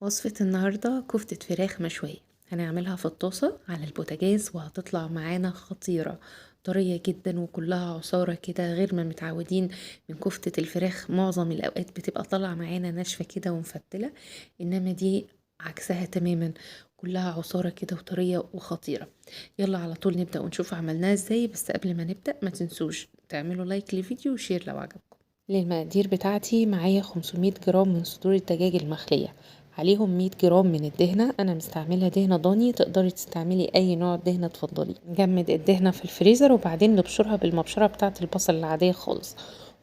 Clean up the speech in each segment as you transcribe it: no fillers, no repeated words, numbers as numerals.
وصفة النهاردة كفتة فراخ مشوية. هنعملها في الطاسة على البوتاجاز وهتطلع معانا خطيرة، طرية جدا وكلها عصارة كده غير ما متعودين من كفتة الفراخ. معظم الأوقات بتبقى طالعة معانا ناشفة كده ومفتلة، إنما دي عكسها تماما، كلها عصارة كده وطرية وخطيرة. يلا على طول نبدأ ونشوف عملناها ازاي. بس قبل ما نبدأ ما تنسوش تعملوا لايك للفيديو وشير لو عجبكم. للمقادير بتاعتي معايا 500 جرام من صدور الدجاج المخلية، عليهم 100 جرام من الدهنة. انا مستعملة دهنة ضاني، تقدري تستعملي اي نوع دهنة تفضلي. نجمد الدهنة في الفريزر وبعدين نبشرها بالمبشرة بتاعة البصل العادية خالص.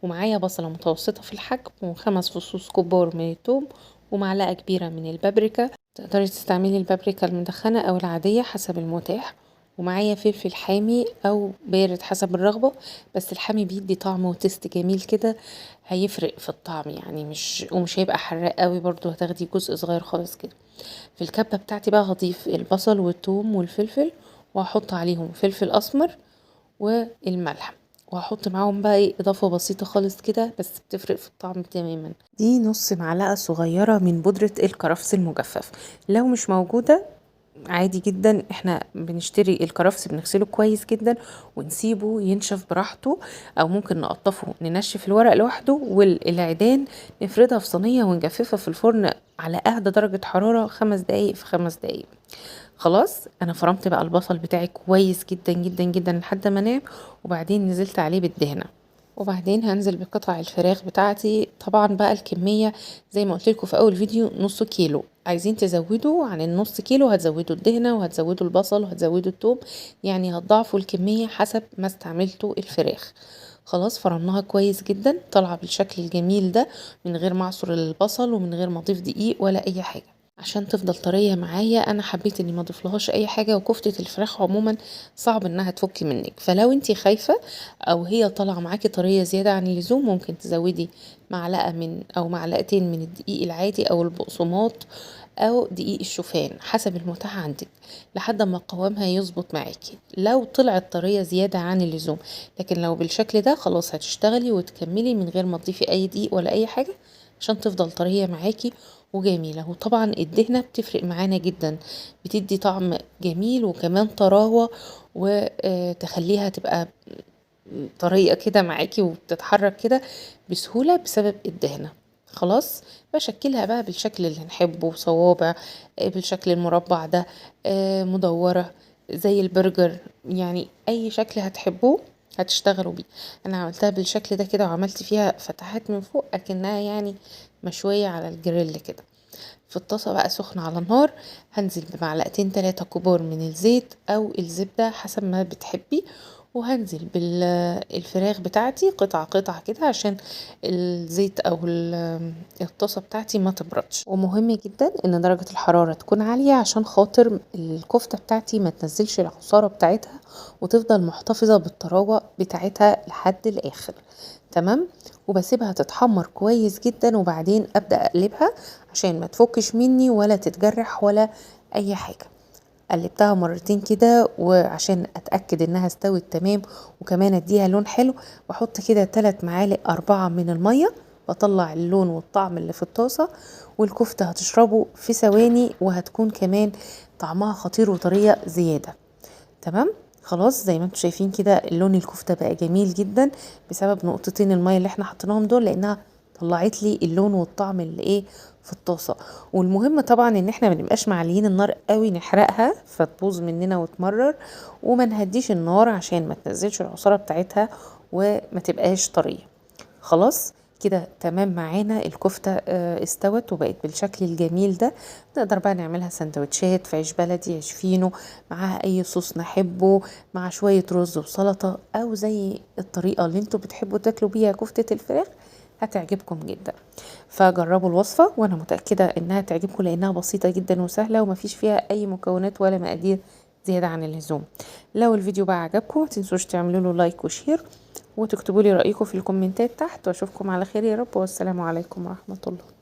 ومعايا بصلة متوسطة في الحجم و5 فصوص كبار من الثوم ومعلقة كبيرة من البابريكا، تقدري تستعملي البابريكا المدخنة او العادية حسب المتاح. ومعايا فلفل حامي او بارد حسب الرغبة، بس الحامي بيدي طعم وتست جميل كده، هيفرق في الطعم يعني، مش هيبقى حراق قوي برضو، هتاخدي جزء صغير خالص كده. في الكبة بتاعتي بقى هضيف البصل والثوم والفلفل، وهحط عليهم فلفل اسمر والملح، وهحط معاهم بقى ايه اضافة بسيطة خالص كده بس بتفرق في الطعم تماما. دي نص معلقة صغيرة من بودرة الكرفس المجفف. لو مش موجودة عادي جدا، احنا بنشتري الكرفس بنغسله كويس جدا ونسيبه ينشف براحته، او ممكن نقطفه ننشف الورق لوحده، والعيدان نفردها في صينية ونجففها في الفرن على اهدى درجة حرارة 5 دقايق في 5 دقايق. خلاص انا فرمت بقى البصل بتاعي كويس جدا جدا جدا لحد ما نام، وبعدين نزلت عليه بالدهنة، وبعدين هنزل بقطع الفراخ بتاعتي. طبعا بقى الكمية زي ما قلت لكم في اول فيديو نص كيلو، عايزين تزودوا عن النص كيلو هتزودوا الدهنة وهتزودوا البصل وهتزودوا الثوم، يعني هتضاعفوا الكمية حسب ما استعملتوا الفراخ. خلاص فرمناها كويس جدا، طالعة بالشكل الجميل ده من غير ما اعصر البصل ومن غير ما اضيف دقيق ولا اي حاجة. عشان تفضل طرية معايا انا حبيت اني ما اضيفلهاش اي حاجة، وكفتة الفراخ عموما صعب انها تفك منك، فلو انتي خايفة او هي طالعة معاكي طرية زيادة عن اللزوم ممكن تزودي معلقة من او معلقتين من الدقيق العادي او البقسماط او دقيق الشوفان حسب المتاح عندك، لحد ما قوامها يظبط معاكي لو طلعت طرية زيادة عن اللزوم. لكن لو بالشكل ده خلاص هتشتغلي وتكملي من غير ما تضيفي اي دقيق ولا اي حاجة، عشان تفضل طرية معاكي وجميلة. وطبعا الدهنة بتفرق معانا جدا، بتدي طعم جميل وكمان طراوة، وتخليها تبقى طريقة كده معاكي وبتتحرك كده بسهولة بسبب الدهنة. خلاص بشكلها بقى بالشكل اللي نحبه، صوابع، بالشكل المربع ده، مدورة زي البرجر، يعني اي شكل هتحبوه هتشتغلوا بيه. انا عملتها بالشكل ده كده وعملت فيها فتحات من فوق اكنها يعني مشوية على الجريل كده. في الطاسة بقى سخنة على النار هنزل بمعلقتين 3 كبار من الزيت او الزبدة حسب ما بتحبي، وهنزل بالفراخ بتاعتي قطعة قطعة كده عشان الزيت او الطاسة بتاعتي ما تبردش. ومهم جدا ان درجة الحرارة تكون عالية عشان خاطر الكفتة بتاعتي ما تنزلش العصارة بتاعتها وتفضل محتفظة بالطراوة بتاعتها لحد الاخر. تمام. وبسيبها تتحمر كويس جدا وبعدين ابدأ اقلبها عشان ما تفكش مني ولا تتجرح ولا اي حاجة. قلبتها مرتين كده وعشان اتأكد انها استوت تمام وكمان اديها لون حلو، بحط كده 3 معالق 4 من المية، بطلع اللون والطعم اللي في الطاسة، والكفتة هتشربه في ثواني وهتكون كمان طعمها خطير وطرية زيادة. تمام. خلاص زي ما انتم شايفين كده اللون الكفتة بقى جميل جدا بسبب نقطتين المية اللي احنا حطيناهم دول، لانها طلعت لي اللون والطعم اللي ايه في الطاسة. والمهم طبعا ان احنا ما نبقاش معليين النار قوي نحرقها فتبوظ مننا وتمرر، وما نهديش النار عشان ما تنزلش العصارة بتاعتها وما تبقاش طرية. خلاص كده تمام معانا الكفتة استوت وبقت بالشكل الجميل ده. نقدر بقى نعملها سندوتشات في عيش بلدي، عيش فينو، معاها اي صوص نحبه، مع شوية رز وسلطة، او زي الطريقة اللي انتوا بتحبوا تاكلوا بيها كفتة الفراخ هتعجبكم جدا. فجربوا الوصفة وانا متأكدة انها تعجبكم لانها بسيطة جدا وسهلة ومفيش فيها اي مكونات ولا مقادير زيادة عن اللزوم. لو الفيديو بقى عجبكم متنسوش تعملوا له لايك وشير وتكتبوا لي رأيكم في الكومنتات تحت، واشوفكم على خير يا رب، والسلام عليكم ورحمة الله.